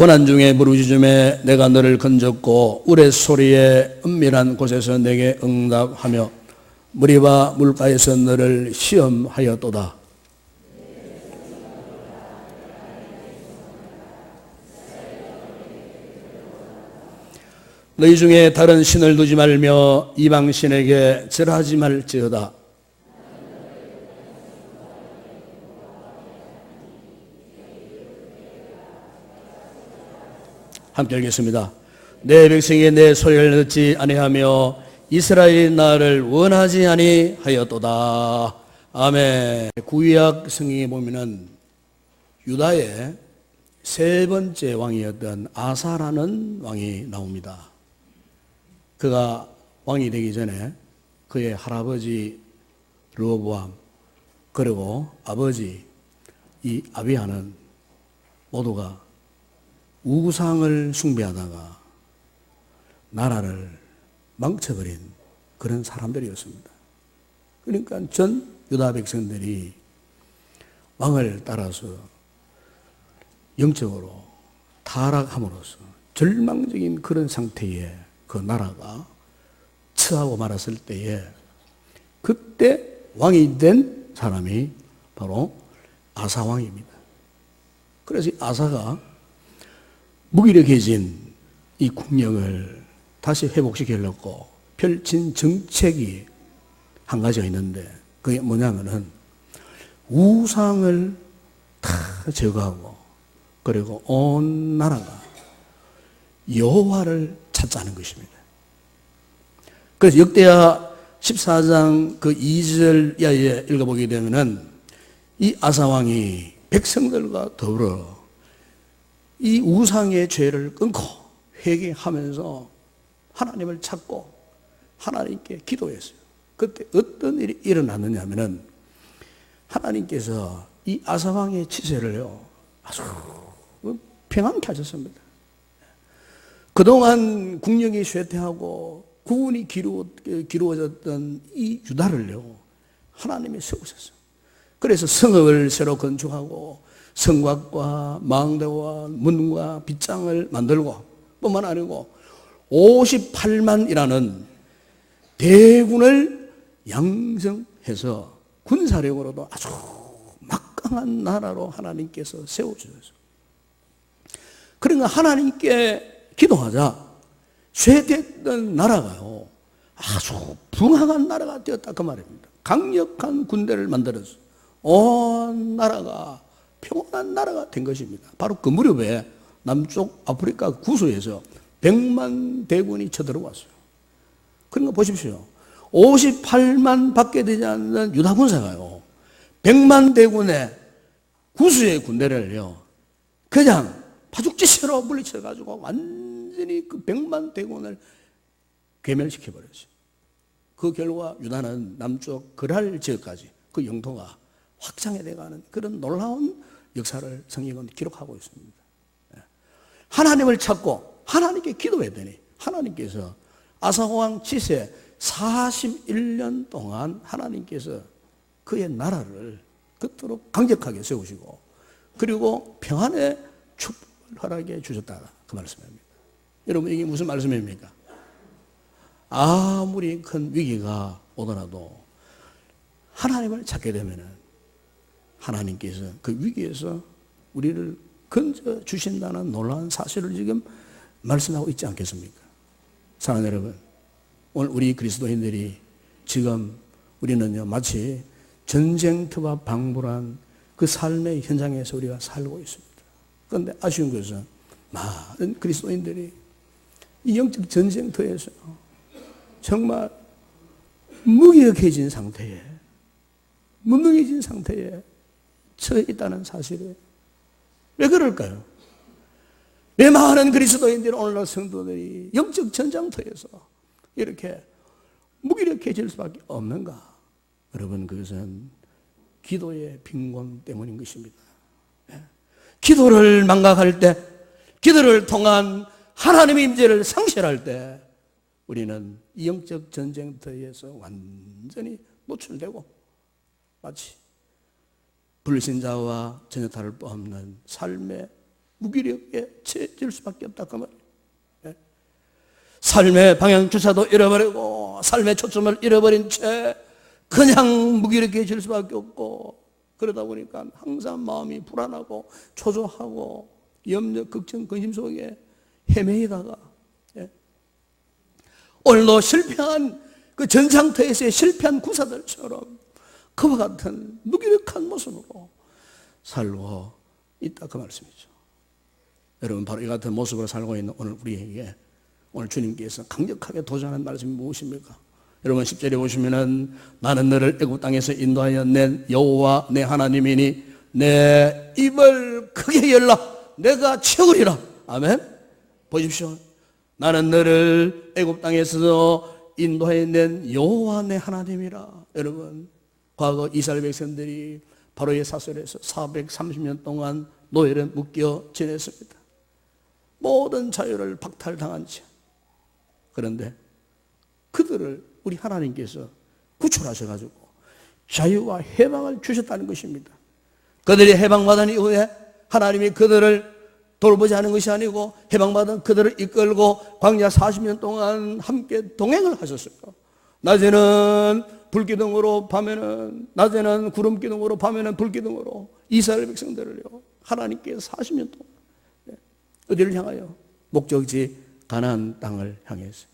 고난 중에 부르짖음에 내가 너를 건졌고 우레소리에 은밀한 곳에서 내게 응답하며 무리와 물가에서 너를 시험하였도다. 너희 중에 다른 신을 두지 말며 이방 신에게 절하지 말지어다. 함께 읽겠습니다. 내 백성이 내 소리를 듣지 아니하며 이스라엘이 나를 원하지 아니하였도다. 아멘. 구약 성경에 보면은 유다의 세 번째 왕이었던 아사라는 왕이 나옵니다. 그가 왕이 되기 전에 그의 할아버지 르호보암 그리고 아버지 이 아비야는 모두가 우상을 숭배하다가 나라를 망쳐버린 그런 사람들이었습니다. 그러니까 전 유다 백성들이 왕을 따라서 영적으로 타락함으로써 절망적인 그런 상태에 그 나라가 처하고 말았을 때에 그때 왕이 된 사람이 바로 아사왕입니다. 그래서 이 아사가 무기력해진 이 국력을 다시 회복시키려고 펼친 정책이 한 가지가 있는데 그게 뭐냐면은 우상을 다 제거하고 그리고 온 나라가 여호와를 찾자는 것입니다. 그래서 역대하 14장 그 2절 이하에 읽어보게 되면은 이 아사왕이 백성들과 더불어 이 우상의 죄를 끊고 회개하면서 하나님을 찾고 하나님께 기도했어요. 그때 어떤 일이 일어났느냐 하면은 하나님께서 이 아사왕의 치세를요 아주 평안케 하셨습니다. 그동안 국력이 쇠퇴하고 구분이 기루어졌던 이 유다를요 하나님이 세우셨어요. 그래서 성읍을 새로 건축하고 성곽과 망대와 문과 빗장을 만들고 뿐만 아니고 58만이라는 대군을 양성해서 군사력으로도 아주 막강한 나라로 하나님께서 세워주셨어요. 그러니까 하나님께 기도하자 쇠퇴했던 나라가요 아주 풍성한 나라가 되었다 그 말입니다. 강력한 군대를 만들어서 온 나라가 평온한 나라가 된 것입니다. 바로 그 무렵에 남쪽 아프리카 구소에서 100만 대군이 쳐들어왔어요. 그러니까 보십시오. 58만 밖에 되지 않는 유다 군사가요 100만 대군의 구수의 군대를요 그냥 파죽지세로 물리쳐가지고 완전히 그 100만 대군을 괴멸시켜버렸어요. 그 결과 유다는 남쪽 그랄 지역까지 그 영토가 확장해가는 그런 놀라운 역사를 성경은 기록하고 있습니다. 하나님을 찾고 하나님께 기도했더니 하나님께서 아사왕 치세 41년 동안 하나님께서 그의 나라를 그토록 강력하게 세우시고 그리고 평안의 축복을 허락해 주셨다 그 말씀입니다. 여러분 이게 무슨 말씀입니까? 아무리 큰 위기가 오더라도 하나님을 찾게 되면은 하나님께서 그 위기에서 우리를 건져 주신다는 놀라운 사실을 지금 말씀하고 있지 않겠습니까? 사랑하는 여러분, 오늘 우리 그리스도인들이 지금 우리는요 마치 전쟁터와 방불한 그 삶의 현장에서 우리가 살고 있습니다. 그런데 아쉬운 것은 많은 그리스도인들이 이 영적 전쟁터에서 정말 무기력해진 상태에 무능해진 상태에 처해 있다는 사실에 왜 그럴까요? 왜 많은 그리스도인들이 오늘날 성도들이 영적 전쟁터에서 이렇게 무기력해질 수밖에 없는가? 여러분 그것은 기도의 빈곤 때문인 것입니다. 기도를 망각할 때 기도를 통한 하나님의 임재를 상실할 때 우리는 이 영적 전쟁터에서 완전히 노출되고 마치 불신자와 전혀 다를 바 없는 삶의 무기력에 처해질 수밖에 없다 그 말이에요. 삶의 방향주사도 잃어버리고 삶의 초점을 잃어버린 채 그냥 무기력해질 수밖에 없고, 그러다 보니까 항상 마음이 불안하고 초조하고 염려, 걱정, 근심 속에 헤매이다가 오늘도 실패한 그 전장터에서의 실패한 구사들처럼 그와 같은 무기력한 모습으로 살고 있다 그 말씀이죠. 여러분, 바로 이 같은 모습으로 살고 있는 오늘 우리에게 오늘 주님께서 강력하게 도전하는 말씀이 무엇입니까? 여러분 10절에 보시면은 나는 너를 애굽 땅에서 인도하여 낸 여호와 내 하나님이니 내 입을 크게 열라 내가 채우리라. 아멘. 보십시오. 나는 너를 애굽 땅에서 인도하여 낸 여호와 내 하나님이라. 여러분, 과거 이스라엘 백성들이 바로의 사슬에서 430년 동안 노예를 묶여 지냈습니다. 모든 자유를 박탈당한 채. 그런데 그들을 우리 하나님께서 구출하셔가지고 자유와 해방을 주셨다는 것입니다. 그들이 해방받은 이후에 하나님이 그들을 돌보지 않은 것이 아니고 해방받은 그들을 이끌고 광야 40년 동안 함께 동행을 하셨어요. 낮에는 불기둥으로, 밤에는 낮에는 구름기둥으로, 밤에는 불기둥으로 이스라엘 백성들을요 하나님께서 40년 동안 어디를 향하여? 목적지 가나안 땅을 향해서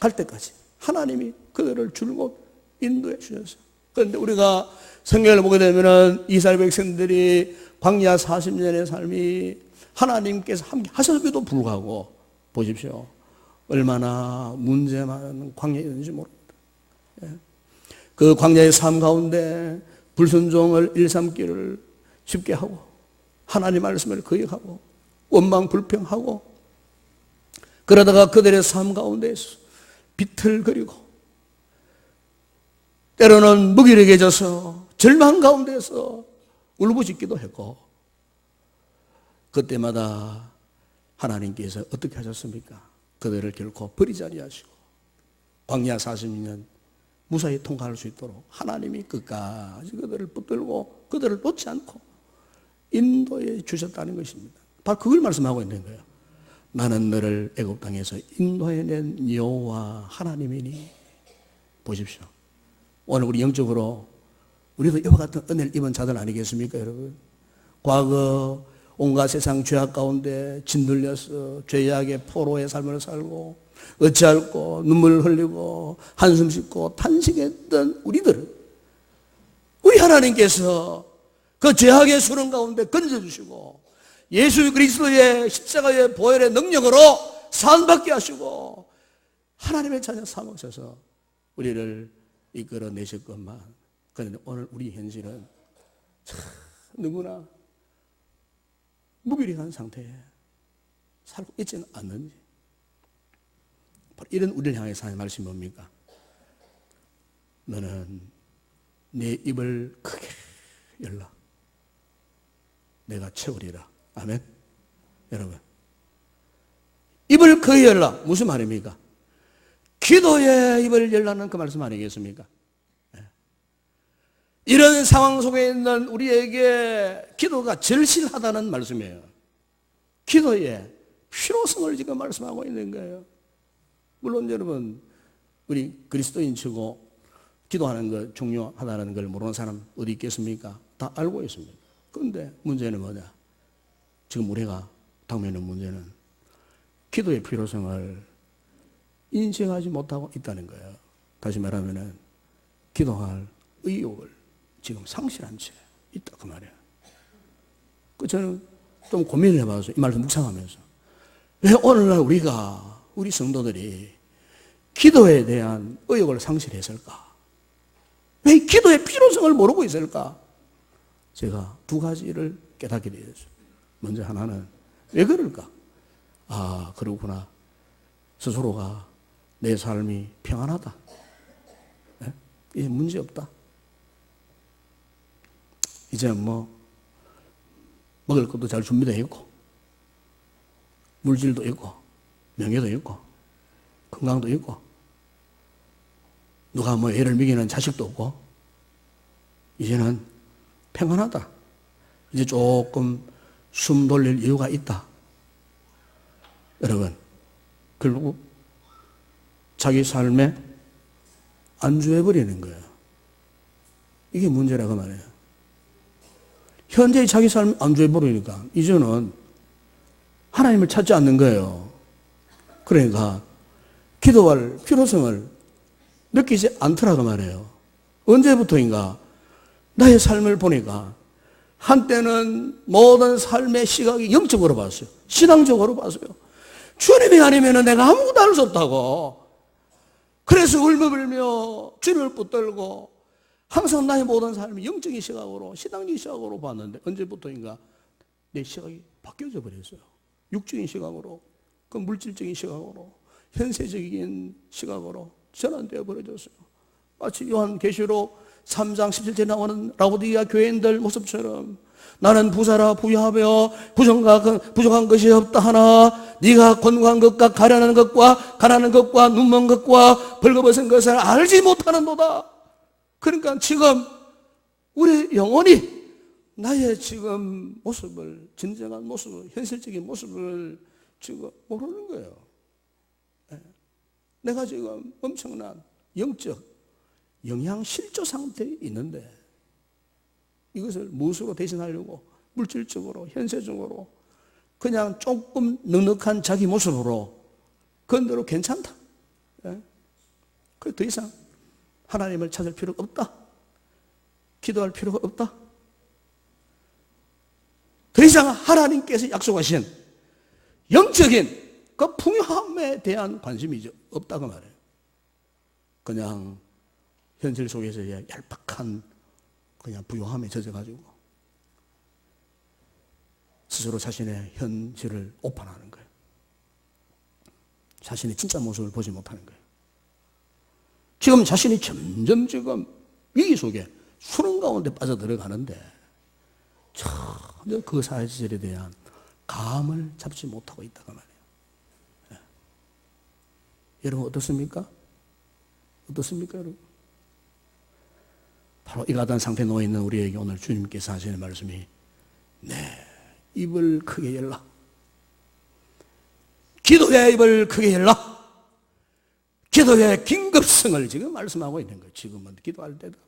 갈 때까지 하나님이 그들을 줄곧 인도해 주셨어요. 그런데 우리가 성경을 보게 되면은 이스라엘 백성들이 광야 40년의 삶이 하나님께서 함께 하셨음에도 불구하고 보십시오. 얼마나 문제 많은 광야였는지 모릅니다. 그 광야의 삶 가운데 불순종을 일삼기를 쉽게 하고 하나님 말씀을 거역하고 원망 불평하고 그러다가 그들의 삶 가운데에서 비틀거리고 때로는 무기력해져서 절망 가운데서 울부짖기도 했고, 그때마다 하나님께서 어떻게 하셨습니까? 그들을 결코 버리지 아니하시고 광야 40년 무사히 통과할 수 있도록 하나님이 끝까지 그들을 붙들고 그들을 놓지 않고 인도해 주셨다는 것입니다. 바로 그걸 말씀하고 있는 거예요. 나는 너를 애굽 땅에서 인도해낸 여호와 하나님이니. 보십시오. 오늘 우리 영적으로 우리도 이와 같은 은혜를 입은 자들 아니겠습니까, 여러분? 과거 온갖 세상 죄악 가운데 짓눌려서 죄악의 포로의 삶을 살고 어찌할꼬 눈물을 흘리고 한숨 씻고 탄식했던 우리들은 우리 하나님께서 그 죄악의 수렁 가운데 건져주시고 예수 그리스도의 십자가의 보혈의 능력으로 사함받게 하시고 하나님의 자녀 삼으셔서 우리를 이끌어내셨건만, 그런데 오늘 우리 현실은 누구나 무기력한 상태에 살고 있지는 않는지, 바로 이런 우리를 향해서 하는 말씀이 뭡니까? 너는 내 입을 크게 열라 내가 채우리라. 아멘. 여러분, 입을 크게 열라 무슨 말입니까? 기도의 입을 열라는 그 말씀 아니겠습니까? 이런 상황 속에 있는 우리에게 기도가 절실하다는 말씀이에요. 기도의 필요성을 지금 말씀하고 있는 거예요. 물론 여러분, 우리 그리스도인치고 기도하는 것 중요하다는 걸 모르는 사람 어디 있겠습니까? 다 알고 있습니다. 그런데 문제는 뭐냐? 지금 우리가 당면한 문제는 기도의 필요성을 인식하지 못하고 있다는 거예요. 다시 말하면 기도할 의욕을 지금 상실한 채 있다 그 말이에요. 저는 좀 고민을 해봐서 이 말씀 묵상하면서 왜 오늘날 우리 성도들이 기도에 대한 의욕을 상실했을까? 왜 기도의 필요성을 모르고 있을까? 제가 두 가지를 깨닫게 되었어요. 먼저 하나는 왜 그럴까? 아, 그렇구나. 스스로가 내 삶이 평안하다. 네? 이제 문제 없다. 이제 뭐 먹을 것도 잘 준비되어 있고 물질도 있고 명예도 있고 건강도 있고 누가 뭐 애를 먹이는 자식도 없고 이제는 평안하다. 이제 조금 숨 돌릴 이유가 있다. 여러분, 결국 자기 삶에 안주해버리는 거예요. 이게 문제라고 말해요. 현재의 자기 삶에 안주해버리니까 이제는 하나님을 찾지 않는 거예요. 그러니까 기도할 필요성을 느끼지 않더라고 말해요. 언제부터인가 나의 삶을 보니까 한때는 모든 삶의 시각이 영적으로 봤어요. 신앙적으로 봤어요. 주님이 아니면 내가 아무것도 할 수 없다고. 그래서 울며불며 주님을 붙들고 항상 나의 모든 삶이 영적인 시각으로, 신앙적인 시각으로 봤는데 언제부터인가 내 시각이 바뀌어져 버렸어요. 육적인 시각으로, 그 물질적인 시각으로, 현세적인 시각으로 전환되어 버려졌어요. 마치 요한계시록 3장 17절에 나오는 라오디게아 교인들 모습처럼 나는 부자라 부유하며 부족한 것이 없다 하나 네가 곤고한 것과 가련한 것과 눈먼 것과 벌거벗은 것을 알지 못하는도다. 그러니까 지금 우리 영혼이 나의 지금 모습을, 진정한 모습을, 현실적인 모습을 지금 모르는 거예요. 내가 지금 엄청난 영적 영양실조 상태에 있는데 이것을 무엇으로 대신하려고 물질적으로, 현세적으로 그냥 조금 넉넉한 자기 모습으로 그런대로 괜찮다. 그래서 더 이상 하나님을 찾을 필요가 없다. 기도할 필요가 없다. 더 이상 하나님께서 약속하신 영적인 그 풍요함에 대한 관심이 없다고 말해요. 그냥 현실 속에서의 얄팍한 그냥 부요함에 젖어가지고 스스로 자신의 현실을 오판하는 거예요. 자신의 진짜 모습을 보지 못하는 거예요. 지금 자신이 점점 지금 위기 속에 수능 가운데 빠져들어가는데 전혀 그 사실에 대한 감을 잡지 못하고 있다고 말이에요. 여러분 어떻습니까? 어떻습니까, 여러분? 바로 이 같은 상태에 놓여있는 우리에게 오늘 주님께서 하시는 말씀이 입을 크게 열라. 기도의 입을 크게 열라. 기도의 긴급성을 지금 말씀하고 있는 거예요. 지금은 기도할 때다.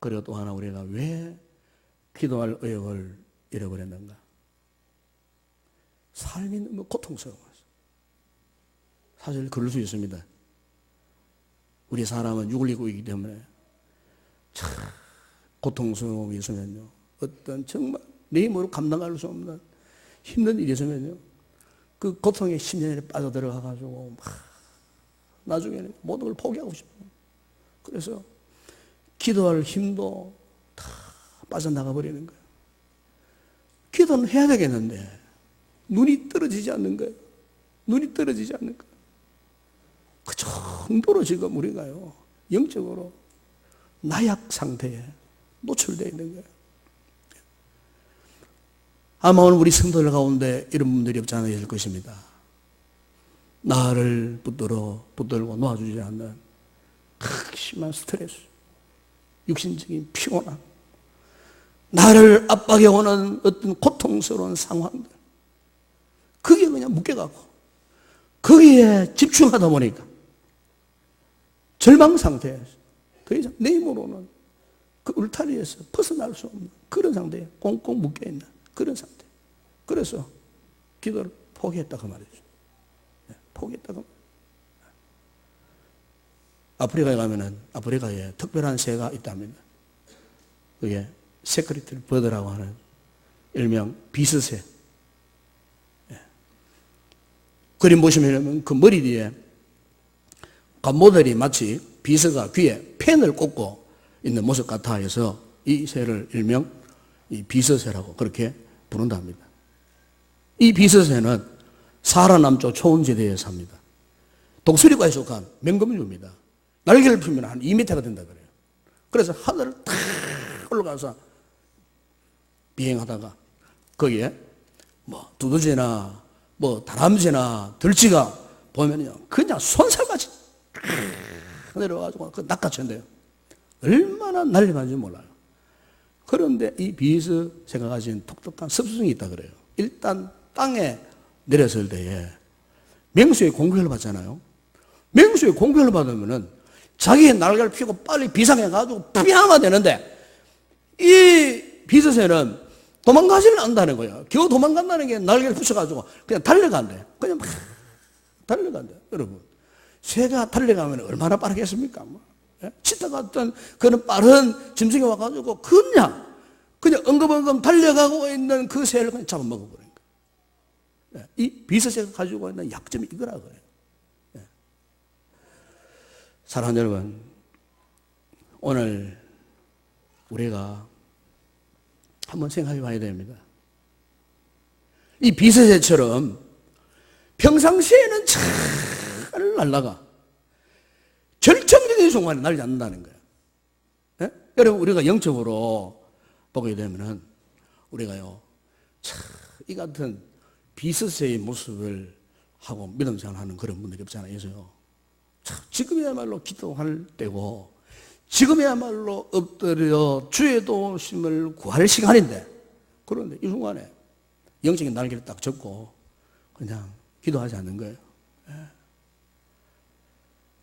그리고 또 하나 우리가 왜 기도할 의욕을 잃어버렸는가? 삶이 너무 고통스러워서. 사실 그럴 수 있습니다. 우리 사람은 육을 입고 있기 때문에 참 고통스러움이 있으면요, 어떤 정말 내 힘으로 감당할 수 없는 힘든 일이 있으면요, 그 고통의 심연에 빠져들어가가지고 나중에는 모든 걸 포기하고 싶어요. 그래서 기도할 힘도 다 빠져나가 버리는 거예요. 기도는 해야 되겠는데 눈이 떨어지지 않는 거예요. 눈이 떨어지지 않는 거예요. 그 정도로 지금 우리가요, 영적으로 나약 상태에 노출되어 있는 거예요. 아마 오늘 우리 성도들 가운데 이런 분들이 없지 않아 있을 것입니다. 나를 붙들고 놓아주지 않는 심한 스트레스, 육신적인 피곤함, 나를 압박해오는 어떤 고통스러운 상황들, 그게 그냥 묶여가고 거기에 집중하다 보니까 절망 상태에서 더 이상 내 힘으로는 그 울타리에서 벗어날 수 없는 그런 상태에 꽁꽁 묶여있는 그런 상태. 그래서 기도를 포기했다고 말이죠. 포기했다고. 아프리카에 가면은 아프리카에 특별한 새가 있답니다. 그게 세크리트 버드라고 하는 일명 비스새. 그림 보시면 그 머리 뒤에 모델이 마치 비서가 귀에 펜을 꽂고 있는 모습 같아 해서 이 새를 일명 이 비서새라고 그렇게 부른답니다. 이 비서새는 사하라 남쪽 초원지대에 삽니다. 독수리과에 속한 맹금류입니다. 날개를 펴면 한 2m가 된다 그래요. 그래서 하늘을 탁 올라가서 비행하다가 거기에 뭐 두더지나 뭐 다람쥐나 들쥐가 보면요 그냥 손살같이 내려와가지고 그 낚아챈대요. 얼마나 난리 나는지 몰라요. 그런데 이 비스새가 가진 독특한 습성이 있다 그래요. 일단 땅에 내렸을 때에 맹수의 공격을 받잖아요. 맹수의 공격을 받으면은 자기의 날개를 펴고 빨리 비상해가지고 피하면 되는데 이 비스새는 도망가지를 않는다는 거예요. 겨우 도망간다는 게 날개를 붙여가지고 그냥 달려간대. 그냥 막 달려간대. 여러분, 새가 달려가면 얼마나 빠르겠습니까? 치타 같은 그런 빠른 짐승이 와가지고 그냥 엉금엉금 달려가고 있는 그 새를 그냥 잡아먹어버린 거예요. 이 비스새가 가지고 있는 약점이 이거라고요. 사랑하는 여러분, 오늘 우리가 한번 생각해 봐야 됩니다. 이 비스새처럼 평상시에는 잘 날아가 결정적인 순간에 날지 않는다는 거예요. 예? 여러분, 우리가 영적으로 보게 되면은 우리가요, 이 같은 비스새의 모습을 하고 믿음 생활하는 그런 분들이 없잖아요. 그래서요, 지금이야말로 기도할 때고 지금이야말로 엎드려 주의 도우심을 구할 시간인데, 그런데 이 순간에 영적인 날개를 딱 접고 그냥 기도하지 않는 거예요.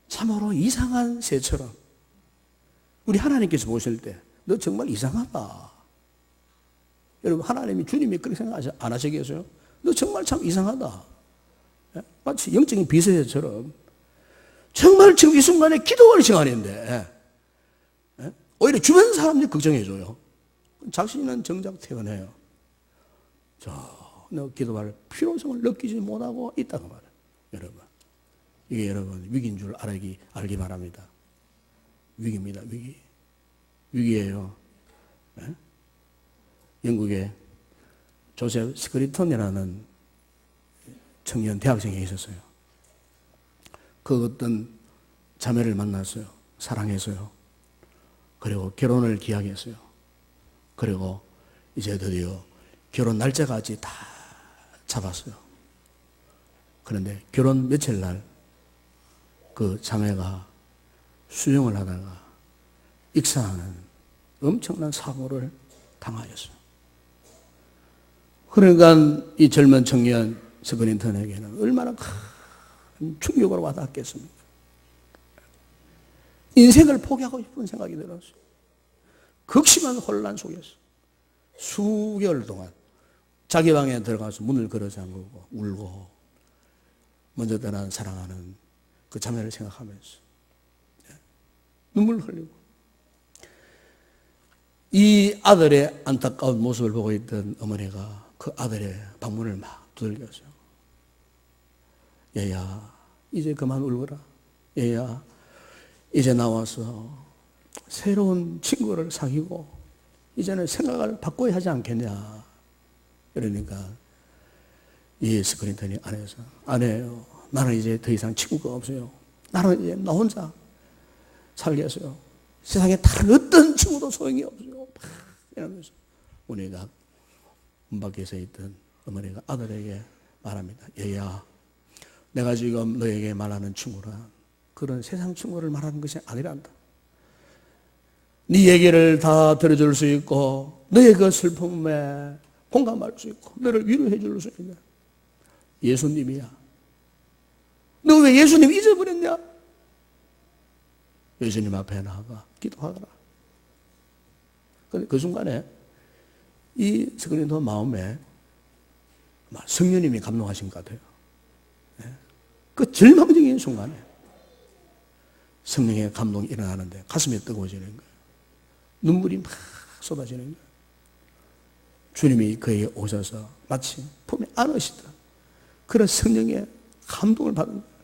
참으로 이상한 새처럼 우리 하나님께서 보실 때 너 정말 이상하다. 여러분, 하나님이 주님이 그렇게 생각 안 하시겠어요? 너 정말 참 이상하다. 마치 영적인 비스새처럼 정말 지금 이 순간에 기도할 시간인데 오히려 주변 사람들이 걱정해줘요. 자신은 정작 퇴근해요. 너 기도할 필요성을 느끼지 못하고 있다고 말해요. 여러분, 이게 여러분 위기인 줄 알기 바랍니다. 위기입니다. 위기예요. 영국에 조셉 스크리턴이라는 청년 대학생이 있었어요. 그 어떤 자매를 만났어요. 사랑했어요. 그리고 결혼을 기약했어요. 그리고 이제 드디어 결혼 날짜까지 다 잡았어요. 그런데 결혼 며칠 날 그 자매가 수영을 하다가 익사하는 엄청난 사고를 당하였어요. 그러니까 이 젊은 청년 스크린턴에게는 얼마나 큰 충격으로 와닿았겠습니까? 인생을 포기하고 싶은 생각이 들었어요. 극심한 혼란 속에서 수개월 동안 자기 방에 들어가서 문을 걸어 잠그고 울고 먼저 떠난 사랑하는 그 자매를 생각하면서 눈물 흘리고 이 아들의 안타까운 모습을 보고 있던 어머니가 그 아들의 방문을 막 두들겼어요. 얘야, 이제 그만 울거라. 얘야, 이제 나와서 새로운 친구를 사귀고 이제는 생각을 바꿔야 하지 않겠냐. 그러니까 이 스크린턴이 안 해요. 나는 이제 더 이상 친구가 없어요. 나는 이제 나 혼자 살겠어요. 세상에 다른 어떤 친구도 소용이 없어요. 이러면서 우리가 문 밖에 서 있던 어머니가 아들에게 말합니다. 얘야, 내가 지금 너에게 말하는 친구란 그런 세상 친구를 말하는 것이 아니란다. 네 얘기를 다 들어줄 수 있고 너의 그 슬픔에 공감할 수 있고 너를 위로해 줄 수 있는 예수님이야. 너 왜 예수님 잊어버렸냐? 예수님 앞에 나가 기도하거라. 그 순간에 이 스크린턴 마음에 성령님이 감동하신 것 같아요. 그 절망적인 순간에 성령의 감동이 일어나는데 가슴이 뜨거워지는 거예요. 눈물이 막 쏟아지는 거예요. 주님이 그에게 오셔서 마치 품에 안으시다. 그런 성령의 감동을 받은 거예요.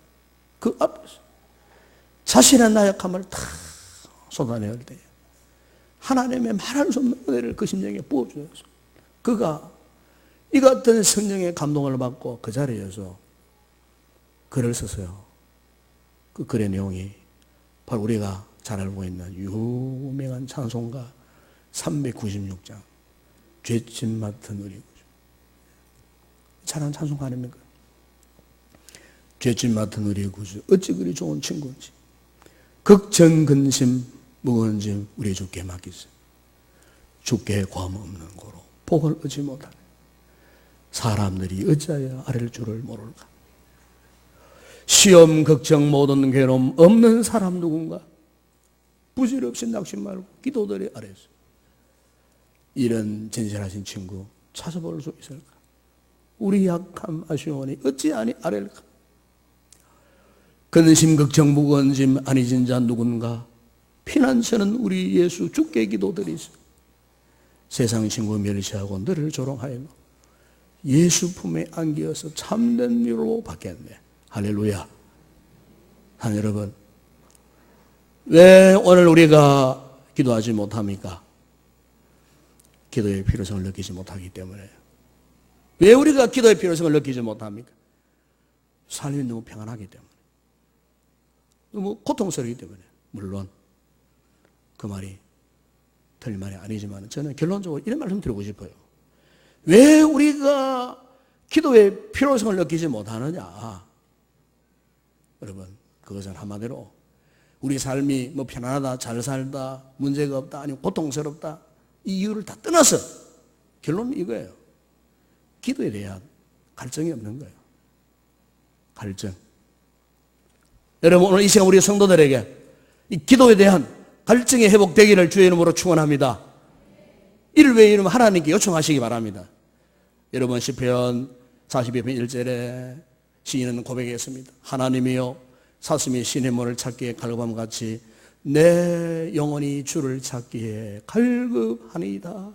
그 앞에서 자신의 나약함을 다 쏟아낼 때 하나님의 말할 수 없는 은혜를 그 심령에 부어주셔서 그가 이 같은 성령의 감동을 받고 그 자리에서 글을 썼어요. 그 글의 내용이 바로 우리가 잘 알고 있는 유명한 찬송가 396장 죄짐 맡은 우리 구주. 잘하는 찬송가 아닙니까? 죄짐 맡은 우리 구주 어찌 그리 좋은 친구인지 걱정 근심 무거운 짐 우리 주께 맡기세. 주께 ความ없는 고로 복을 얻지 못하네. 사람들이 어찌하여 아랠 줄을 모를까. 시험, 걱정, 모든 괴로움 없는 사람 누군가? 부질없이 낙심 말고 기도들이 아래서 이런 진실하신 친구 찾아볼 수 있을까? 우리 약함 아쉬우니 어찌하니 아랠까? 근심, 걱정, 무거운 짐 아니 진 자 누군가? 피난처는 우리 예수 주께 기도드리소. 세상 친구 멸시하고 너를 조롱하여도 예수 품에 안기어서 참된 위로 받겠네. 할렐루야. 한 여러분, 왜 오늘 우리가 기도하지 못합니까? 기도의 필요성을 느끼지 못하기 때문에. 왜 우리가 기도의 필요성을 느끼지 못합니까? 삶이 너무 평안하기 때문에. 너무 고통스럽기 때문에. 물론 그 말이 틀린 말이 아니지만 저는 결론적으로 이런 말씀 드리고 싶어요. 왜 우리가 기도의 필요성을 느끼지 못하느냐? 여러분, 그것은 한마디로 우리 삶이 뭐 편안하다, 잘 살다, 문제가 없다, 아니면 고통스럽다, 이 이유를 다 떠나서 결론은 이거예요. 기도에 대한 갈증이 없는 거예요. 갈증. 여러분, 오늘 이 시간 우리 성도들에게 이 기도에 대한 갈증이 회복되기를 주의 이름으로 축원합니다. 이를 위해 이름 하나님께 요청하시기 바랍니다. 여러분, 시편 42편 1절에 시인은 고백했습니다. 하나님이여 사슴이 신의 문을 찾기에 갈급함같이 내 영혼이 주를 찾기에 갈급하니이다.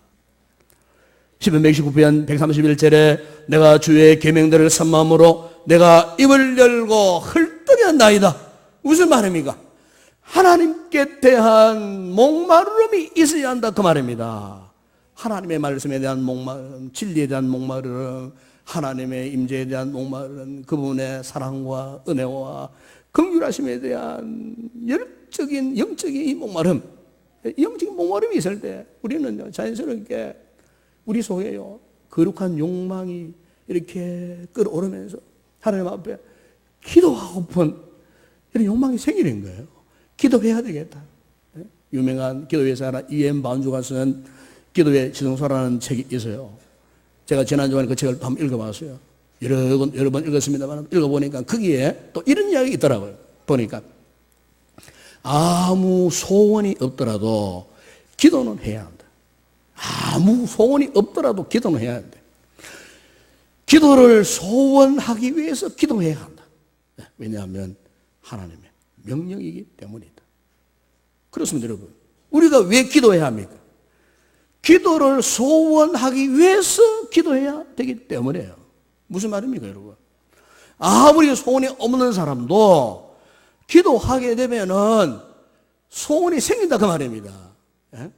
시편 119편 131절에 내가 주의 계명들을 선 마음으로 내가 입을 열고 헐떡였나이다. 무슨 말입니까? 하나님께 대한 목마름이 있어야 한다, 그 말입니다. 하나님의 말씀에 대한 목마름, 진리에 대한 목마름, 하나님의 임재에 대한 목마름, 그분의 사랑과 은혜와 긍휼하심에 대한 열적인 영적인 이 목마름, 영적인 목마름이 있을 때 우리는 자연스럽게 우리 속에요 거룩한 욕망이 이렇게 끌어오르면서 하나님 앞에 기도하고픈 이런 욕망이 생기는 거예요. 기도해야 되겠다. 유명한 기도회사 E.M. 바운주가 쓴 기도의 지성소라는 책이 있어요. 제가 지난주에 그 책을 한번 읽어봤어요. 여러 번 읽었습니다만 읽어보니까 거기에 또 이런 이야기 있더라고요. 보니까 아무 소원이 없더라도 기도는 해야 한다. 아무 소원이 없더라도 기도는 해야 한다. 기도를 소원하기 위해서 기도해야 한다. 왜냐하면 하나님의 명령이기 때문이다. 그렇습니다, 여러분. 우리가 왜 기도해야 합니까? 기도를 소원하기 위해서 기도해야 되기 때문에요. 무슨 말입니까, 여러분? 아무리 소원이 없는 사람도 기도하게 되면은 소원이 생긴다, 그 말입니다. 예?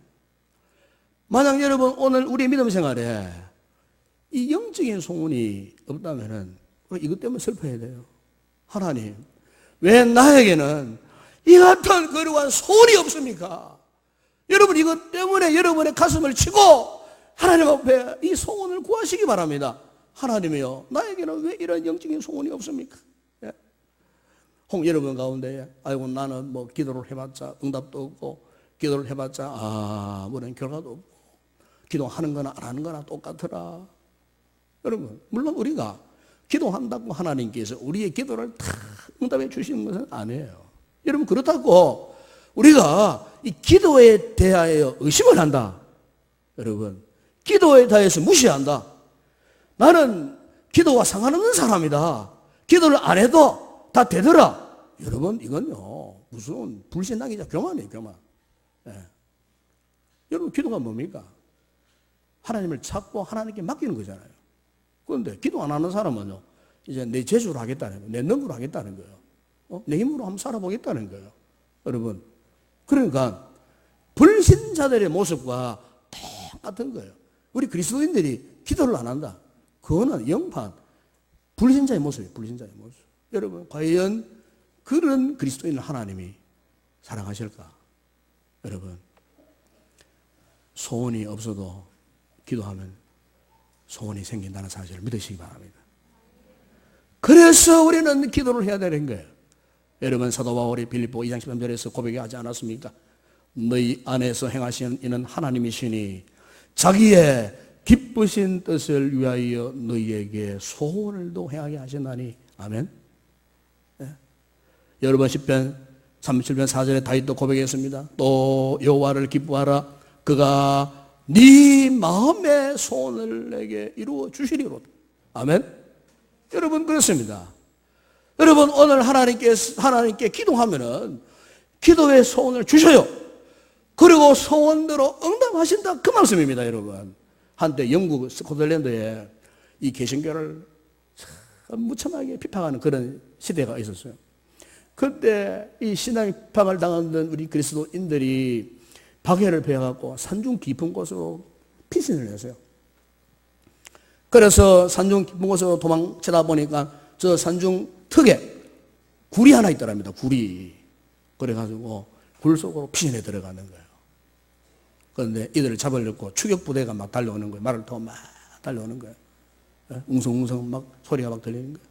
만약 여러분 오늘 우리 믿음 생활에 이 영적인 소원이 없다면은 이것 때문에 슬퍼해야 돼요. 하나님, 왜 나에게는 이 같은 거룩한 소원이 없습니까? 여러분 이것 때문에 여러분의 가슴을 치고 하나님 앞에 이 소원을 구하시기 바랍니다. 하나님이요, 나에게는 왜 이런 영적인 소원이 없습니까? 예? 혹 여러분 가운데 아이고 나는 뭐 기도를 해봤자 응답도 없고 기도를 해봤자 아무런 결과도 없고 기도하는 거나 안 하는 거나 똑같더라. 여러분, 물론 우리가 기도한다고 하나님께서 우리의 기도를 다 응답해 주시는 것은 아니에요. 여러분, 그렇다고 우리가 이 기도에 대하여 의심을 한다. 여러분, 기도에 대해서 무시한다. 나는 기도와 상관없는 사람이다. 기도를 안 해도 다 되더라. 여러분, 이건요 무슨 불신앙이자 교만이에요, 교만. 예. 여러분, 기도가 뭡니까? 하나님을 찾고 하나님께 맡기는 거잖아요. 그런데 기도 안 하는 사람은요, 이제 내 재주로 하겠다는 거예요. 내 능으로 하겠다는 거예요. 내 힘으로 한번 살아보겠다는 거예요. 여러분, 그러니까 불신자들의 모습과 똑같은 거예요. 우리 그리스도인들이 기도를 안 한다. 그거는 영판 불신자의 모습이에요. 불신자의 모습. 여러분, 과연 그런 그리스도인을 하나님이 사랑하실까? 여러분, 소원이 없어도 기도하면 소원이 생긴다는 사실을 믿으시기 바랍니다. 그래서 우리는 기도를 해야 되는 거예요. 여러분, 사도 바울이 빌립보 2장 13절에서 고백하지 않았습니까? 너희 안에서 행하시는 이는 하나님이시니 자기의 기쁘신 뜻을 위하여 너희에게 소원을도 행하게 하시나니. 아멘. 네. 여러분, 시편 37편 4절에 다윗도 고백했습니다. 또 여호와를 기뻐하라. 그가 네 마음의 소원을 내게 이루어 주시리로다. 아멘. 여러분, 그렇습니다. 여러분, 오늘 하나님께 기도하면은 기도의 소원을 주셔요. 그리고 소원대로 응답하신다, 그 말씀입니다. 여러분, 한때 영국 스코틀랜드에 이 개신교를 참 무참하게 비판하는 그런 시대가 있었어요. 그때 이 신앙 비판을 당하던 우리 그리스도인들이 박해를 배워갖고 산중 깊은 곳으로 피신을 했어요. 그래서 산중 깊은 곳으로 도망치다 보니까 저 산중 턱에 굴이 하나 있더랍니다. 굴이. 그래가지고 굴 속으로 피신해 들어가는 거예요. 그런데 이들을 잡으려고 추격부대가 막 달려오는 거예요. 말을 타고 막 달려오는 거예요. 웅성웅성 막 소리가 막 들리는 거예요.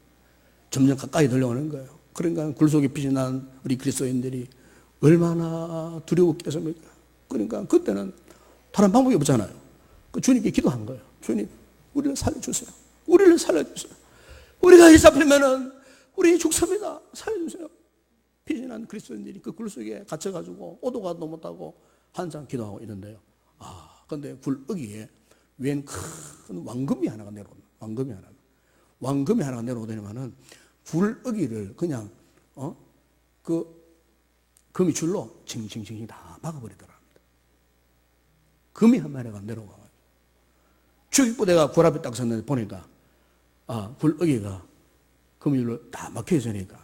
점점 가까이 들려오는 거예요. 그러니까 굴 속에 피신한 우리 그리스도인들이 얼마나 두려웠겠습니까? 그러니까 그때는 다른 방법이 없잖아요. 그 주님께 기도한 거예요. 주님, 우리를 살려주세요. 우리를 살려주세요. 우리가 이 잡히면은 우리 죽습니다. 살려주세요. 피신한 그리스도인들이 그 굴 속에 갇혀가지고 오도가도 못하고 한참 기도하고 있는데요. 근데 굴 어귀에 웬 큰 왕금이 하나가 내려온다. 왕금이 하나가 내려오더니만은 굴 어귀를 그냥 그 금이 줄로 칭칭칭칭 다 막아버리더랍니다. 금이 한 마리가 내려와가지고 추격부대가 굴 앞에 딱 섰는데 보니까 굴 어귀가 금줄로 다 막혀 있으니까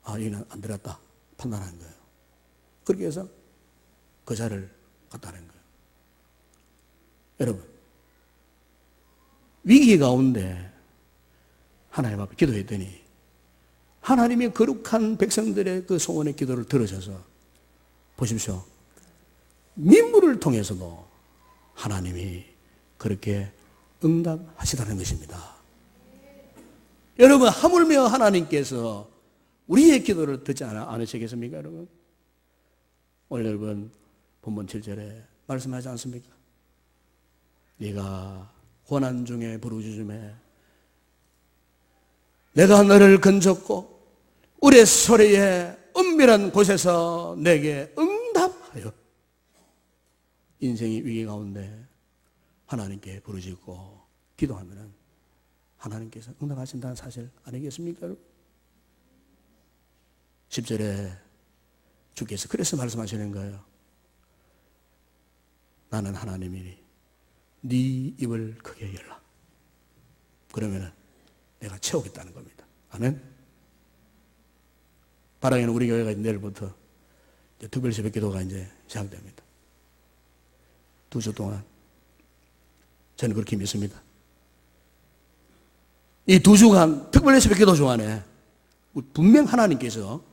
여기는 안 들었다 판단한 거예요. 그렇게 해서 그 자를 갖다 낸 거예요. 여러분, 위기 가운데 하나님 앞에 기도했더니 하나님이 거룩한 백성들의 그 소원의 기도를 들으셔서 보십시오. 민물을 통해서도 하나님이 그렇게 응답하시다는 것입니다. 여러분, 하물며 하나님께서 우리의 기도를 듣지 않으시겠습니까, 여러분? 오늘 여러분 본문 7절에 말씀하지 않습니까? 네가 고난 중에 부르짖음에 내가 너를 건졌고 우레소리의 은밀한 곳에서 내게 응답하여. 인생의 위기 가운데 하나님께 부르짖고 기도하면 하나님께서 응답하신다는 사실 아니겠습니까, 여러분? 10절에 주께서 그래서 말씀하시는 거예요. 나는 하나님이니 네 입을 크게 열라. 그러면 내가 채우겠다는 겁니다. 아멘. 바랑에는 우리 교회가 내일부터 특별 새벽 기도가 이제 시작됩니다. 2주 동안 저는 그렇게 믿습니다. 이 2주간 특별 새벽 기도 중간에 분명 하나님께서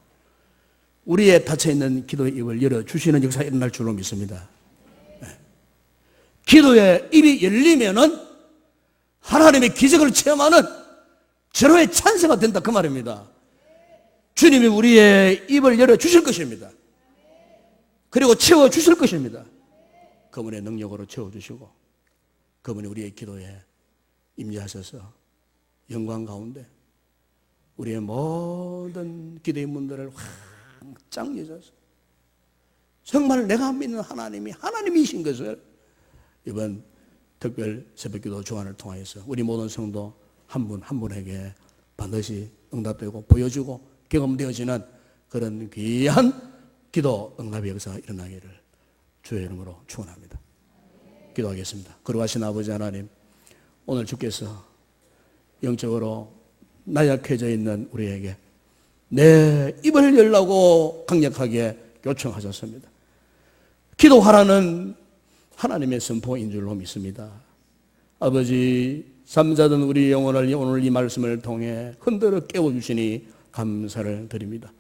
우리의 닫혀있는 기도의 입을 열어주시는 역사가 일어날 줄로 믿습니다. 네. 기도의 입이 열리면은 하나님의 기적을 체험하는 절호의 찬스가 된다, 그 말입니다. 주님이 우리의 입을 열어주실 것입니다. 그리고 채워주실 것입니다. 그분의 능력으로 채워주시고 그분이 우리의 기도에 임재하셔서 영광 가운데 우리의 모든 기도의 문들을 쫙 여셔서 정말 내가 믿는 하나님이 하나님이신 것을 이번 특별 새벽기도 주간을 통하여서 우리 모든 성도 한 분 한 분에게 반드시 응답되고 보여주고 경험되어지는 그런 귀한 기도 응답의 역사가 일어나기를 주의 이름으로 축원합니다. 기도하겠습니다. 거룩하신 아버지 하나님, 오늘 주께서 영적으로 나약해져 있는 우리에게 내 입을 열라고 강력하게 요청하셨습니다. 기도하라는 하나님의 선포인 줄로 믿습니다. 아버지, 잠자던 우리 영혼을 오늘 이 말씀을 통해 흔들어 깨워주시니 감사를 드립니다.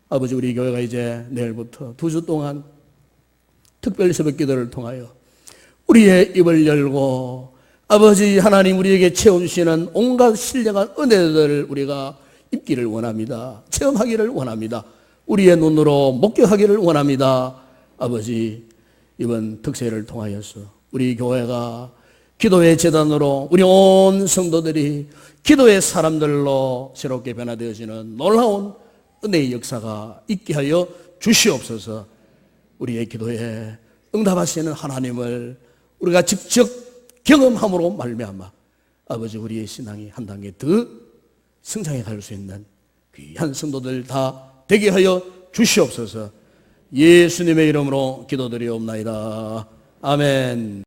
아버지, 우리 교회가 이제 내일부터 2주 동안 특별 새벽 기도를 통하여 우리의 입을 열고 아버지 하나님 우리에게 채워주시는 온갖 신령한 은혜들을 우리가 입기를 원합니다. 체험하기를 원합니다. 우리의 눈으로 목격하기를 원합니다. 아버지, 이번 특세를 통하여서 우리 교회가 기도의 재단으로 우리 온 성도들이 기도의 사람들로 새롭게 변화되어지는 놀라운 은혜의 역사가 있게 하여 주시옵소서. 우리의 기도에 응답하시는 하나님을 우리가 직접 경험함으로 말미암아 아버지 우리의 신앙이 한 단계 더 성장해 갈 수 있는 귀한 성도들 다 되게 하여 주시옵소서. 예수님의 이름으로 기도드리옵나이다. 아멘.